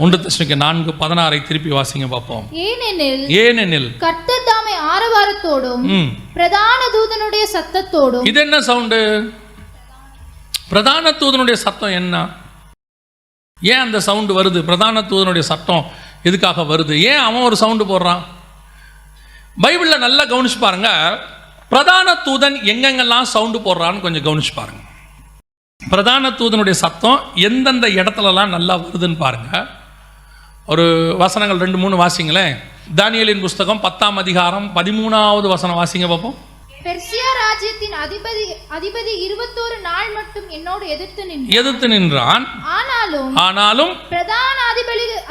1 தெசலோனிக்கேயர் 4:16 திருப்பி வாசிங்க பார்ப்போம். ஏனெனில் கர்த்தர் தாமே ஆரவாரத்தோடும் பிரதான தூதனுடைய சத்தத்தோடும். இது என்ன சவுண்டு? பிரதான தூதனுடைய சத்தம் என்ன? ஏன் அந்த சவுண்டு வருது? பிரதான தூதனுடைய சத்தம் எதுக்காக வருது? ஏன் அவன் ஒரு சவுண்டு போடுறான்? பைபிளில் நல்லா கவனிச்சு பாருங்க. பிரதான தூதன் எங்கெங்கெல்லாம் சவுண்டு போடுறான்னு கொஞ்சம் கவனிச்சு பாருங்க. பிரதான தூதனுடைய சத்தம் எந்தெந்த இடத்துலலாம் நல்லா வருதுன்னு பாருங்க. ஒரு வசனங்கள் 2-3 வாசிங்களேன். தானியேலின் புஸ்தகம் 10ஆம் அதிகாரம் 13வது வசனம் வாசிங்க பார்ப்போம். பெர்சியா ராஜ்யத்தின் அதிபதி 21 நாள் மட்டும் என்னோடு எதிர்த்து நின்றான். ஆனாலும் பிரதான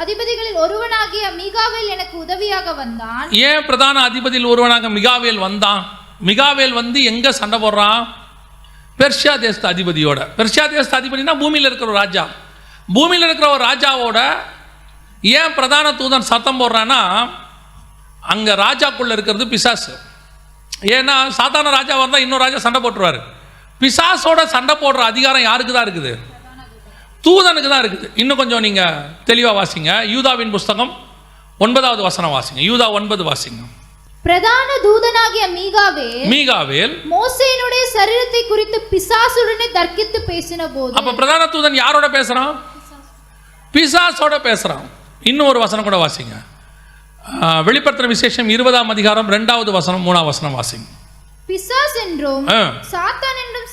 அதிபதிகளில் ஒருவனாகிய மீகாவேல் எனக்கு உதவியாக வந்தான். ஏன் பிரதான அதிபதியில் ஒருவனாக மிகாவேல் வந்தான்? மிகாவேல் வந்து எங்க சண்டை போடுறான்? பெர்சியா தேச அதிபதியோட. பெர்சியா தேச அதிபதினா பூமியில் இருக்கிற ஒரு ராஜா. பூமியில் இருக்கிற ஒரு ராஜாவோட ஏன் பிரதான தூதன் சத்தம் போடுறான்னா, அங்க ராஜாக்குள்ள இருக்கிறது பிசாசு. ஏன்னா சாதாரண ராஜாவாக இருந்தால் இன்னொரு ராஜா சண்டை போட்டுருவார். பிசாசோட சண்டை போடுற அதிகாரம் யாருக்கு தான் இருக்குது? தூதனுக்கு தான் இருக்குது. இன்னும் கொஞ்சம் நீங்க தெளிவா வாசிங்க. யூதாவின் புஸ்தகம் 9வது வசனம் வாசிங்க. யூதா 9 வாசிங்க. பிரதான தூதனாகிய மீகாவேல் மோசேயினுடைய சரீரத்தை குறித்து பிசாசுடனே தர்க்கித்து பேசின போது. அப்ப பிரதான தூதன் யாரோட பேசுறான்? பிசாசோட பேசுறான். இன்னும் ஒரு வசனம் கூட வாசிங்க. வெளிப்படுத்தின விசேஷம் 20ஆம் அதிகாரம் 2வது வசனம் 3ஆம் வசனம் வாசிங்க. பிசாஸ் என்றும் சாத்தான் என்றும்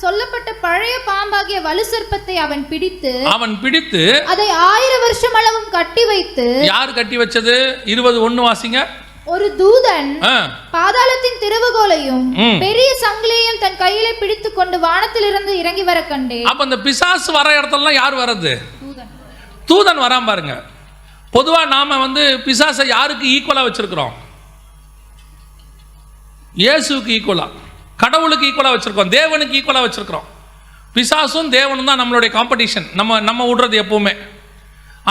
சொல்லப்பட்ட பழைய பாம்பாகிய வலு சர்ப்பத்தை அவன் பிடித்து அதை 1000 வருஷம் அளவும் கட்டி வைத்து. யார் கட்டி வச்சது? 20:1 வாசிங்க. ஒரு தூதன் பாதாளத்தின் திறவுகோலையும் பெரிய சங்கிலியையும் தன் கையிலே பிடித்துக் கொண்டு வானத்திலிருந்து இறங்கி வர கண்டேன். அப்ப அந்த பிசாசு வர இடத்துலலாம் யார் வர்றது? தூதன் வராம பாருங்க. பொதுவா நாம வந்து பிசாசை யாருக்கு ஈக்குவலா வச்சிருக்கிறோம்? இயேசுக்கு ஈக்குவலா, கடவுளுக்கு ஈக்குவலா வச்சிருக்கோம், தேவனுக்கு ஈக்குவலா வச்சிருக்கிறோம். பிசாசும் தேவனும் தான் நம்மளுடைய காம்படிஷன். நம்ம விடுறது எப்பவுமே.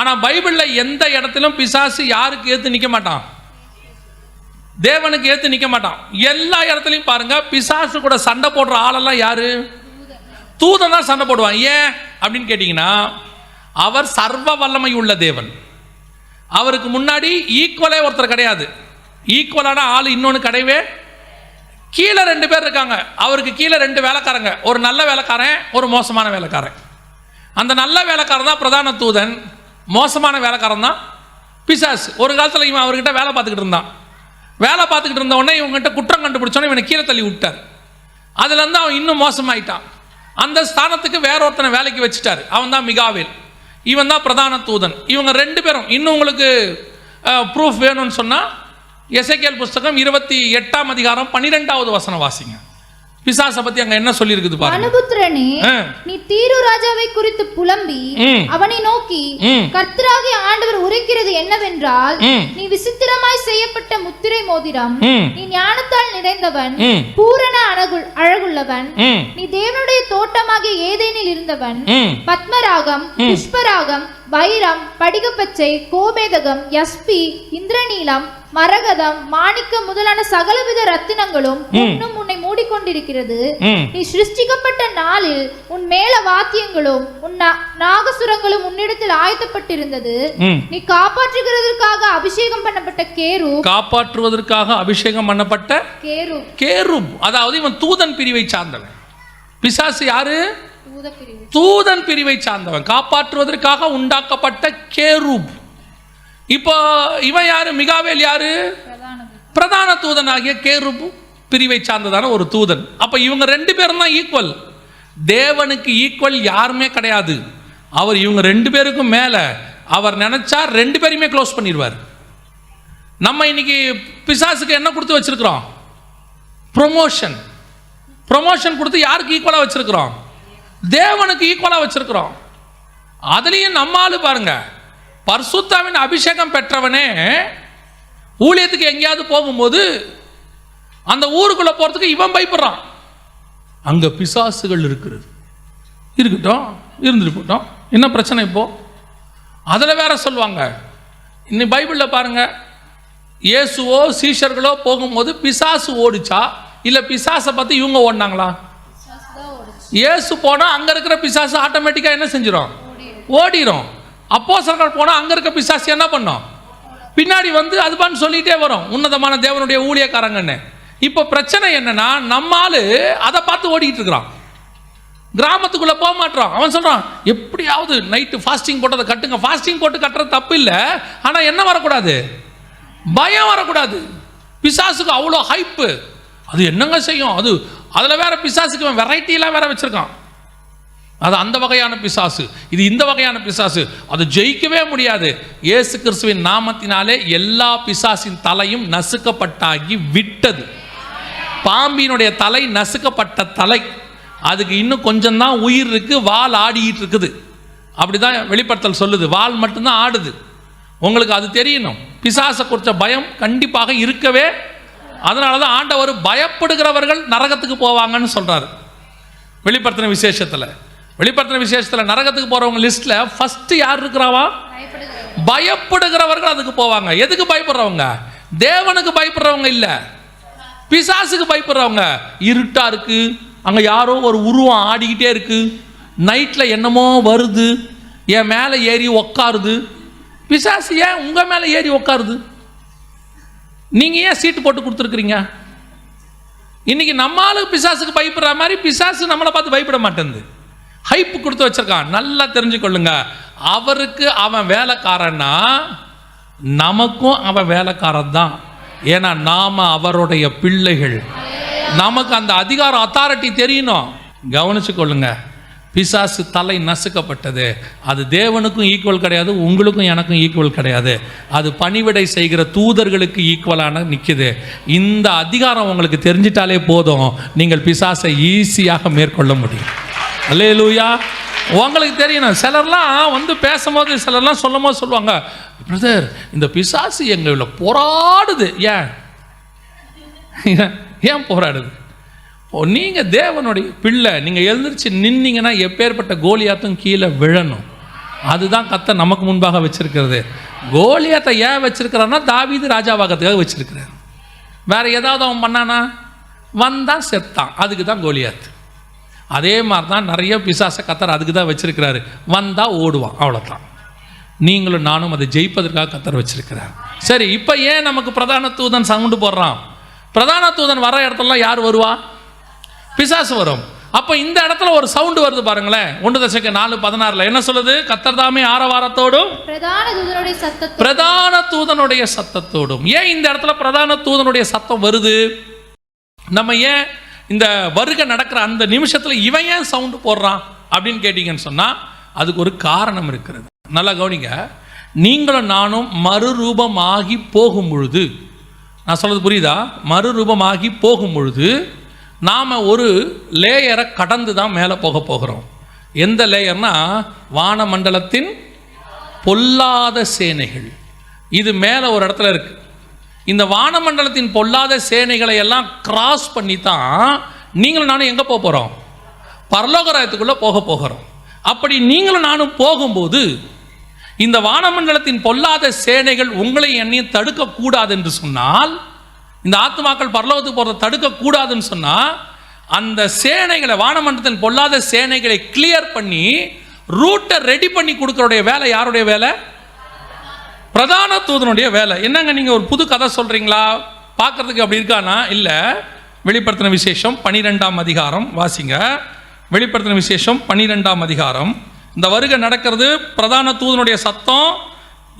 ஆனா பைபிள்ல எந்த இடத்திலும் பிசாசு யாருக்கு ஏத்து நிக்க மாட்டான்? தேவனுக்கு ஏத்து நிக்க மாட்டான். எல்லா இடத்துலையும் பாருங்க, பிசாசு கூட சண்டை போடுற ஆளெல்லாம் யாரு? தூதன் தான் சண்டை போடுவான். ஏன் அப்படின்னு கேட்டீங்கன்னா, அவர் சர்வ வல்லமை உள்ள தேவன். அவருக்கு முன்னாடி ஈக்குவலே ஒருத்தர் கிடையாது. ஈக்குவலான ஆள் இன்னொன்று கிடையவே. கீழே 2 பேர் இருக்காங்க. அவருக்கு கீழே 2 வேலைக்காரங்க. ஒரு நல்ல வேலைக்காரன், ஒரு மோசமான வேலைக்காரன். அந்த நல்ல வேலைக்காரன் தான் பிரதான தூதன், மோசமான வேலைக்காரன் தான் பிசாசு. ஒரு காலத்தில் இவன் அவர்கிட்ட வேலை பார்த்துக்கிட்டு இருந்தான். வேலை பார்த்துக்கிட்டு இருந்த உடனே இவங்ககிட்ட குற்றம் கண்டுபிடிச்சோன்னே இவனை கீழே தள்ளி விட்டார். அதுலேருந்து அவன் இன்னும் மோசமாயிட்டான். அந்த ஸ்தானத்துக்கு வேற ஒருத்தனை வேலைக்கு வச்சுட்டார். அவன் தான் மிகாவேல். இவன் தான் பிரதான தூதன். இவங்க 2 பேரும். இன்னும் உங்களுக்கு ப்ரூஃப் வேணும்னு சொன்னால் எசேக்கியேல் புஸ்தகம் 28ஆம் அதிகாரம் 12வது வசனம் வாசிங்க. பிசாசை பத்தி அங்க என்ன சொல்லி இருக்குது பாருங்க. மனுபுத்திரனே, நீ தீரு ராஜாவை குறித்து புலம்பி அவனை நோக்கி, கர்த்தராகிய ஆண்டவர் உரைக்கிறது என்னவென்றால், நீ விசித்திரமாய் செய்யப்பட்ட முத்திரை மோதிரம், நீ ஞானத்தால் நிறைந்தவன், பூரண அழகுள்ளவன், நீ தேவனுடைய தோட்டமாகிய ஏதேனில் இருந்தவன், பத்மராகம், புஷ்பராகம், வைரம், படிகப்பச்சை, கோமேதகம், யஸ்பி, இந்திரநீலம், மரகதம், மாணிக்கம் முதலான சகலவித ரத்தினங்களும் இன்னும் உன்னை மூடிக்கொண்டிருக்கிறது. நீ சிருஷ்டிக்கப்பட்ட நாளில் உன் மேல வாத்தியங்களும் உன் நாகசுரங்களும் உன்னிடத்தில் ஆயத்தப்பட்டிருந்தது. நீ காப்பாற்றுவதற்காக அபிஷேகம் பண்ணப்பட்ட கேருப். அதாவது இவன் தூதன் பிரிவை சார்ந்தவன். பிசாசு யாரு? தூதன் பிரிவை சார்ந்தவன், காப்பாற்றுவதற்காக உண்டாக்கப்பட்ட கேருப். இப்போ இவன் யாரு? மிகாவேல் யாரு? பிரதான தூதனாகிய கேருப் பிரிவை சார்ந்ததான ஒரு தூதன். அப்ப இவங்க 2 பேரும் தான் ஈக்குவல். தேவனுக்கு ஈக்குவல் யாருமே கிடையாது. அவர் இவங்க 2 பேருக்கும் மேல அவர் நினைச்சா 2 பேரையுமே க்ளோஸ் பண்ணிடுவார். நம்ம இன்னைக்கு பிசாசுக்கு என்ன கொடுத்து வச்சிருக்கிறோம்? ப்ரொமோஷன் கொடுத்து யாருக்கு ஈக்குவலா வச்சிருக்கிறோம்? தேவனுக்கு ஈக்குவலா வச்சிருக்கிறோம். அதுலயும் நம்மாலு பாருங்க, பரிசுத்தாவின் அபிஷேகம் பெற்றவனே ஊழியத்துக்கு எங்கேயாவது போகும்போது அந்த ஊருக்குள்ள போறதுக்கு இவன் பயப்படுறான். அங்க பிசாசுகள் இருக்கட்டும், இருந்துட்டு போட்டோம், என்ன பிரச்சனை இப்போ? அதில் வேற சொல்லுவாங்க. இன்னைக்கு பைபிளில் பாருங்க, இயேசுவோ சீஷர்களோ போகும்போது பிசாசு ஓடிச்சா இல்லை பிசாசை பார்த்து இவங்க ஓடினாங்களா? இயேசு போனால் அங்கே இருக்கிற பிசாசு ஆட்டோமேட்டிக்காக என்ன செஞ்சிடும்? ஓடிடும். அப்போஸ்தலர்கள் போனால் அங்கே இருக்க பிசாசு என்ன பண்ணோம்? பின்னாடி வந்து அதுபான்னு சொல்லிகிட்டே வரும், உன்னதமான தேவனுடைய ஊழியக்காரங்கன்னு. இப்போ பிரச்சனை என்னன்னா, நம்மால் அதை பார்த்து ஓடிக்கிட்டு இருக்கிறான். கிராமத்துக்குள்ளே போக மாட்டோம். அவன் சொல்கிறான், எப்படியாவது நைட்டு ஃபாஸ்டிங் போட்டதை கட்டுங்க. ஃபாஸ்டிங் போட்டு கட்டுறது தப்பு இல்லை, ஆனால் என்ன வரக்கூடாது? பயம் வரக்கூடாது. பிசாசுக்கு அவ்வளோ ஹைப்பு. அது என்னங்க செய்யும்? அதில் வேற பிசாசுக்கு வெரைட்டிலாம் வேற வச்சுருக்கான். அது அந்த வகையான பிசாசு, இது இந்த வகையான பிசாசு. அது ஜெயிக்கவே முடியாது. இயேசு கிறிஸ்துவின் நாமத்தினாலே எல்லா பிசாசின் தலையும் நசுக்கப்பட்டாகி விட்டது. பாம்பினுடைய தலை நசுக்கப்பட்ட தலை. அதுக்கு இன்னும் கொஞ்சம் தான் உயிர் இருக்குது, வால் ஆடிக்கிட்டு இருக்குது. அப்படி தான் வெளிப்படுத்தல் சொல்லுது. வால் மட்டும்தான் ஆடுது. உங்களுக்கு அது தெரியணும். பிசாசை குறித்த பயம் கண்டிப்பாக இருக்கவே. அதனால தான் ஆண்டவர் பயப்படுகிறவர்கள் நரகத்துக்கு போவாங்கன்னு சொல்கிறார் வெளிப்படுத்தின விசேஷத்தில். நரகத்துக்கு போகிறவங்க லிஸ்ட்டில் ஃபஸ்ட்டு யார் இருக்கிறாவா? பயப்படுகிறவர்கள் அதுக்கு போவாங்க. எதுக்கு பயப்படுறவங்க? தேவனுக்கு பயப்படுறவங்க இல்லை, பிசாசுக்கு பயப்படுறவங்க. இருட்டாக இருக்குது, அங்கே யாரோ ஒரு உருவம் ஆடிக்கிட்டே இருக்குது, நைட்டில் என்னமோ வருது, என் மேலே ஏறி உக்காருது. பிசாசு ஏன் உங்கள் மேலே ஏறி உக்காருது? நீங்கள் ஏன் சீட்டு போட்டு கொடுத்துருக்குறீங்க? இன்றைக்கி நம்மளுக்கு பிசாசுக்கு பயப்படுற மாதிரி பிசாசு நம்மளை பார்த்து பயப்பட மாட்டேங்குது. ஹைப்பு கொடுத்து வச்சிருக்கான். நல்லா தெரிஞ்சுக்கொள்ளுங்க, அவருக்கு அவன் வேலைக்காரன்னா நமக்கும் அவன் வேலைக்காரன் தான். ஏன்னா நாம் அவருடைய பிள்ளைகள். நமக்கு அந்த அதிகாரம், அத்தாரிட்டி தெரியணும். கவனிச்சு கொள்ளுங்க, பிசாசு தலை நசுக்கப்பட்டது. அது தேவனுக்கும் ஈக்குவல் கிடையாது, உங்களுக்கும் எனக்கும் ஈக்குவல் கிடையாது. அது பணிவிடை செய்கிற தூதர்களுக்கு ஈக்குவலான நிற்குது. இந்த அதிகாரம் உங்களுக்கு தெரிஞ்சிட்டாலே போதும், நீங்கள் பிசாசை ஈஸியாக மேற்கொள்ள முடியும். அல்லேலூயா. உங்களுக்கு தெரியணும். சிலர்லாம் வந்து பேசும்போது, சிலர்லாம் சொல்லும் போது சொல்லுவாங்க, பிரதர் இந்த பிசாசு எங்களை போராடுது. ஏன் போராடுது? நீங்கள் தேவனுடைய பிள்ளை, நீங்கள் எழுந்திரிச்சு நின்னீங்கன்னா எப்பேற்பட்ட கோலியாத்தும் கீழே விழணும். அதுதான் கர்த்தர் நமக்கு முன்பாக வச்சிருக்கிறது. கோலியாத்தை ஏன் வச்சிருக்கிறான்னா தாவீது ராஜாவாகத்துக்காக வச்சிருக்கிறார். வேற ஏதாவது அவன் பண்ணானா? வந்தான் செத்தான், அதுக்கு தான் கோலியாத்து. அதே மாதிரி தான் நிறைய பிசாசை கர்த்தர் அதுக்கு தான் வச்சிருக்கிறாரு. வந்தால் ஓடுவான், அவ்வளோதான். நீங்களும் நானும் அதை ஜெயிப்பதற்காக கர்த்தர் வச்சிருக்கிறார். சரி, இப்போ ஏன் நமக்கு பிரதான தூதன் சவுண்டு போடுறான்? பிரதான தூதன் வர இடத்துலலாம் யார் வருவா? பிசாசு வரும். அப்போ இந்த இடத்துல ஒரு சவுண்டு வருது பாருங்களேன். 1 Thessalonians 4:16 என்ன சொல்லுது? கர்த்தர் தாமே ஆரவாரத்தோடும் பிரதான தூதனுடைய சத்தத்தோடும். ஏன் இந்த இடத்துல பிரதான தூதனுடைய சத்தம் வருது? நம்ம ஏன் இந்த வருகை நடக்கிற அந்த நிமிஷத்தில் இவன் ஏன் சவுண்டு போடுறான் அப்படின்னு கேட்டீங்கன்னு சொன்னால் அதுக்கு ஒரு காரணம் இருக்கிறது. நல்லா கவனிங்க. நீங்களும் நானும் மறுரூபமாகி போகும் பொழுது, நான் சொல்றது புரியுதா? மறுரூபமாகி போகும் பொழுது நாம் ஒரு லேயரை கடந்து தான் மேலே போக போகிறோம். எந்த லேயர்னா, வானமண்டலத்தின் பொல்லாத சேனைகள். இது மேலே ஒரு இடத்துல இருக்கு. இந்த வானமண்டலத்தின் பொல்லாத சேனைகளை எல்லாம் கிராஸ் பண்ணி தான் நீங்களும் நானும் எங்கே போக போகிறோம்? பரலோகராயத்துக்குள்ளே போக போகிறோம். அப்படி நீங்களும் நானும் போகும்போது இந்த வானமண்டலத்தின் பொல்லாத சேனைகள் உங்களை என்னையும் தடுக்கக்கூடாது என்று சொன்னால், இந்த ஆத்மாக்கள் பரலோகத்துக்கு போகிறத தடுக்கக்கூடாதுன்னு சொன்னால், அந்த சேனைகளை, வானமண்டலத்தின் பொல்லாத சேனைகளை கிளியர் பண்ணி ரூட்டை ரெடி பண்ணி கொடுக்கறடைய வேலை யாருடைய வேலை? பிரதான தூதனுடைய வேலை. என்னங்க நீங்கள் ஒரு புது கதை சொல்கிறீங்களா? பார்க்குறதுக்கு அப்படி இருக்கானா? இல்லை. வெளிப்படுத்தின விசேஷம் 12ஆம் அதிகாரம் வாசிங்க. வெளிப்படுத்தின விசேஷம் 12ஆம் அதிகாரம். இந்த வருகை நடக்கிறது. பிரதான தூதனுடைய சத்தம்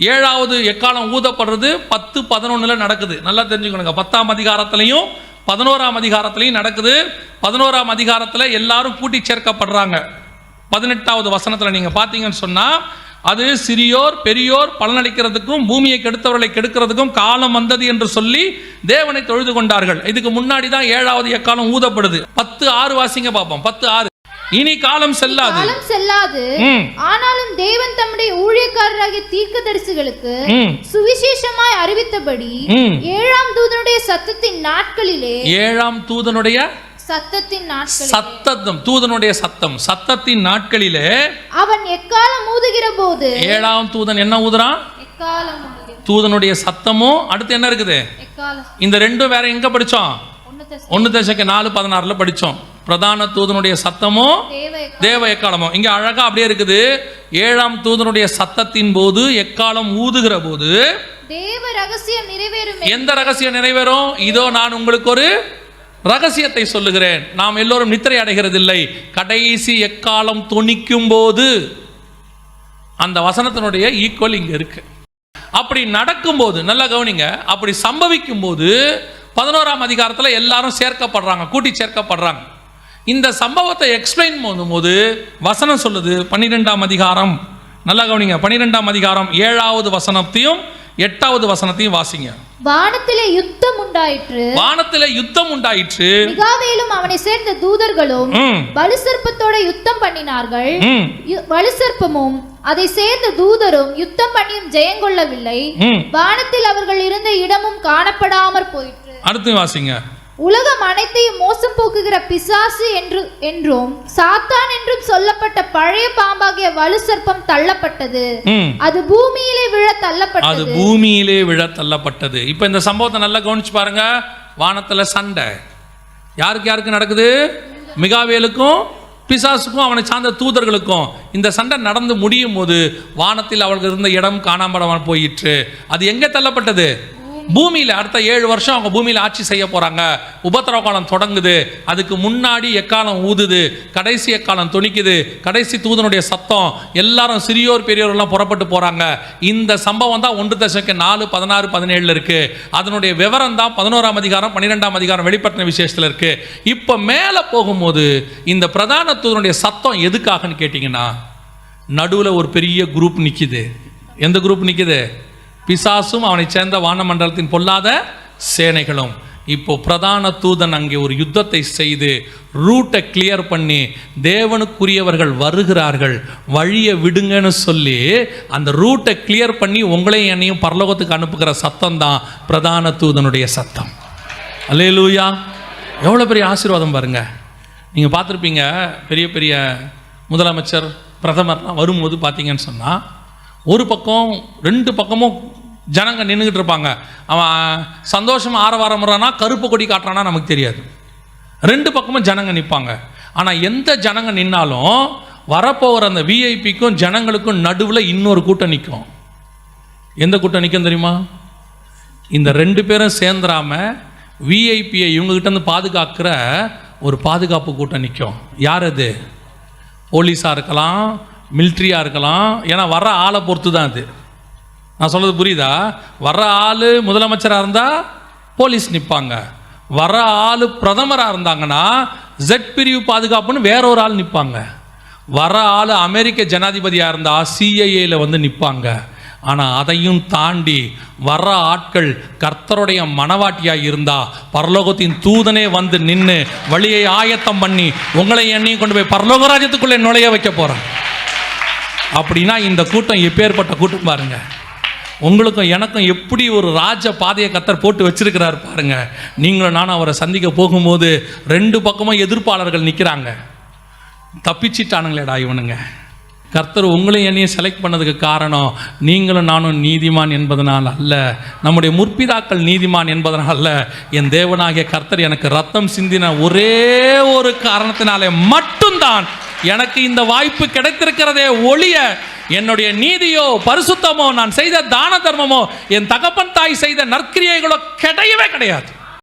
7வது எக்காலம் ஊதப்படுறது 10-11 நடக்குது. நல்லா தெரிஞ்சுக்கணுங்க. 10ஆம் அதிகாரத்திலையும் 11ஆம் அதிகாரத்திலையும் நடக்குது. 11ஆம் அதிகாரத்தில் எல்லாரும் கூட்டி சேர்க்கப்படுறாங்க. 18வது வசனத்தில் நீங்கள் பார்த்தீங்கன்னு சொன்னால், அது சிறியோர் பெரியோர் பலனளிக்கிறதுக்கும் பூமியை கெடுத்தவர்களை கெடுக்கிறதுக்கும் காலம் வந்தது என்று சொல்லி தேவனை தொழுது கொண்டார்கள். இதுக்கு முன்னாடி தான் 7வது எக்காலம் ஊதப்படுது. 10:6 வாசிங்க பார்ப்போம். 10:6. இனி காலம் செல்லாது, ஆனாலும் தேவன் தம்முடைய ஊழியக்காரராகிய தீர்க்கதரிசிகளுக்கு சுவிசேஷமாய் அறிவித்தபடி 7ஆம் தூதனுடைய சத்தத்தின் நாட்களிலே, 7ஆம் தூதனுடைய தூதனுடைய சத்தத்தின் நாட்களிலே அவன் எக்காலம் ஊதுகிற போது, 7ஆம் தூதன் என்ன ஊதுறான்? தூதனுடைய சத்தமும் அடுத்து என்ன இருக்குது? இந்த ரெண்டும் வேற எங்க படிச்சோம்? 1 Thessalonians 4:16 படிச்சோம். பிரதான தூதனுடைய சத்தமும் தேவ எக்காலமும். இங்க அழகா அப்படியே இருக்குது. 7ஆம் தூதனுடைய சத்தத்தின் போது எக்காலம் ஊதுகிற போது தேவ ரகசியம் நிறைவேறும். எந்த ரகசியம் நிறைவேறும்? இதோ நான் உங்களுக்கு ஒரு ரகசியத்தை சொல்லுகிறேன். நாம் எல்லோரும் நித்திரை அடைகிறதில்லை. கடைசி எக்காலம் தொனிக்கும் போது அந்த வசனத்தினுடைய ஈக்குவல் இங்க இருக்கு. அப்படி நடக்கும்போது நல்லா கவனிங்க, அப்படி சம்பவிக்கும் போது 11ஆம் அதிகாரத்தில் எல்லாரும் சேர்க்கப்படுறாங்க, கூட்டி சேர்க்கப்படுறாங்க. இந்த சம்பவத்தை எக்ஸ்பிளைன் பண்ணும்போது வசனம் சொல்லுது 12ஆம் அதிகாரம், நல்லா கவனிங்க, 12ஆம் அதிகாரம் 7வது வசனத்தையும் 8வது வசனத்தையும் வாசிங்க. வானத்திலே யுத்தம் உண்டாயிற்று. வானத்திலே யுத்தம் உண்டாயிற்று. மிகாவேலும் அவனை சேர்ந்த தூதர்களும் வலுசர்ப்பத்தோட யுத்தம் பண்ணினார்கள். வலுசர்ப்பமும் அதை சேர்ந்த தூதரும் யுத்தம் பண்ணியும் ஜெயங்கொள்ளவில்லை. வானத்தில் அவர்கள் இருந்த இடமும் காணப்படாமற் போயிற்று. அடுத்து வாசிங்க. உலகம் அனைத்தையும் மோசம் போக்குகிற பிசாசு என்றும் சாத்தான் என்றும் சொல்லப்பட்ட பழைய பாம்பாகிய வலுசர்ப்பம் தள்ளப்பட்டது. அது பூமியிலே விழ தள்ளப்பட்டது. இப்ப இந்த சம்பவத்தை நல்லா கவனிச்சு பாருங்க. வானத்துல சண்டை யாருக்கு யாருக்கு நடக்குது? மிகாவேலுக்கும் பிசாசுக்கும் அவனை சார்ந்த தூதர்களுக்கும். இந்த சண்டை நடந்து முடியும் போது வானத்தில் அவளுக்கு இருந்த இடம் காணாம போயிற்று. அது எங்க தள்ளப்பட்டது? பூமியில். அடுத்த 7 வருஷம் அவங்க பூமியில் ஆட்சி செய்ய போறாங்க. உபத்திரவ காலம் தொடங்குது. அதுக்கு முன்னாடி எக்காலம் ஊதுது, கடைசி எக்காலம் தொனிக்குது, கடைசி தூதனுடைய சத்தம். எல்லாரும் சிறியோர் பெரியோர் எல்லாம் புறப்பட்டு போறாங்க. இந்த சம்பவம் தான் 1 தெசலோனிக்கேயர் 4, 16, 17 இருக்கு. அதனுடைய விவரம் தான் 11ஆம் அதிகாரம் 12ஆம் அதிகாரம் வெளிப்படுத்தின விசேஷத்தில் இருக்கு. இப்ப மேல போகும்போது இந்த பிரதான தூதனுடைய சத்தம் எதுக்காகன்னு கேட்டீங்கன்னா, நடுவுல ஒரு பெரிய குரூப் நிக்குது. எந்த குரூப் நிக்குது? பிசாசும் அவனை சேர்ந்த வானமண்டலத்தின் பொல்லாத சேனைகளும். இப்போ பிரதான தூதன் அங்கே ஒரு யுத்தத்தை செய்து ரூட்டை கிளியர் பண்ணி தேவனுக்குரியவர்கள் வருகிறார்கள், வழியை விடுங்கன்னு சொல்லி அந்த ரூட்டை கிளியர் பண்ணி உங்களையும் என்னையும் பரலோகத்துக்கு அனுப்புகிற சத்தம் தான் பிரதான தூதனுடைய சத்தம். அல்லேலூயா! எவ்வளோ பெரிய ஆசீர்வாதம் பாருங்க. நீங்கள் பார்த்துருப்பீங்க, பெரிய பெரிய முதலமைச்சர் பிரதமர்லாம் வரும்போது பார்த்தீங்கன்னு சொன்னால் ஒரு பக்கம் 2 பக்கமும் ஜனங்க நின்றுக்கிட்டு இருப்பாங்க. அவன் சந்தோஷமாக ஆரவாரம் வர்றானா கருப்பு கொடி காட்டுறானா நமக்கு தெரியாது. 2 பக்கமும் ஜனங்க நிற்பாங்க. ஆனால் எந்த ஜனங்க நின்னாலும் வரப்போகிற அந்த விஐபிக்கும் ஜனங்களுக்கும் நடுவில் இன்னொரு கூட்டம் நிற்கும். எந்த கூட்டம் நிற்கும் தெரியுமா? இந்த 2 பேரும் சேர்ந்துடாம விஐபியை இவங்ககிட்ட இருந்து பாதுகாக்கிற ஒரு பாதுகாப்பு கூட்டம் நிற்கும். யார் அது? போலீஸாக இருக்கலாம், மிலிட்ரியாக இருக்கலாம். ஏன்னா வர்ற ஆளை பொறுத்து தான் அது. நான் சொல்கிறது புரியுதா? வர்ற ஆள் முதலமைச்சராக இருந்தால் போலீஸ் நிற்பாங்க. வர்ற ஆள் பிரதமராக இருந்தாங்கன்னா ஜெட் பிரிவு பாதுகாப்புன்னு வேற ஒரு ஆள் நிற்பாங்க. வர்ற ஆள் அமெரிக்க ஜனாதிபதியாக இருந்தால் சிஐஏல வந்து நிற்பாங்க. ஆனால் அதையும் தாண்டி வர்ற ஆட்கள் கர்த்தருடைய மனவாட்டியாக இருந்தால் பரலோகத்தின் தூதனே வந்து நின்று வழியை ஆயத்தம் பண்ணி உங்களை எண்ணியும் கொண்டு போய் பரலோக ராஜ்யத்துக்குள்ளே நுழைய வைக்க போகிறேன். அப்படின்னா இந்த கூட்டம் எப்பேற்பட்ட கூட்டம் பாருங்க. உங்களுக்கும் எனக்கும் எப்படி ஒரு ராஜ பாதையை கர்த்தர் போட்டு வச்சிருக்கிறார் பாருங்க. நீங்களும் நானும் அவரை சந்திக்க போகும்போது 2 பக்கமும் எதிர்ப்பாளர்கள் நிற்கிறாங்க. தப்பிச்சிட்டானுங்களேடா இவனுங்க. கர்த்தர் உங்களையும் என்னையும் செலக்ட் பண்ணதுக்கு காரணம் நீங்களும் நானும் நீதிமான் என்பதனால் அல்ல, நம்முடைய முற்பிதாக்கள் நீதிமான் என்பதனால் அல்ல. என் தேவனாகிய கர்த்தர் எனக்கு ரத்தம் சிந்தின ஒரே ஒரு காரணத்தினாலே மட்டும்தான் எனக்கு இந்த வாய்ப்பு கிடைத்திருக்கிறதே ஒழிய என்னுடைய நீதியோ பரிசுத்தமோ நான் செய்த தான தர்மமோ என் தகப்பன் தாய் செய்த நற்கிரியைகளோ கிடையவே கிடையாது.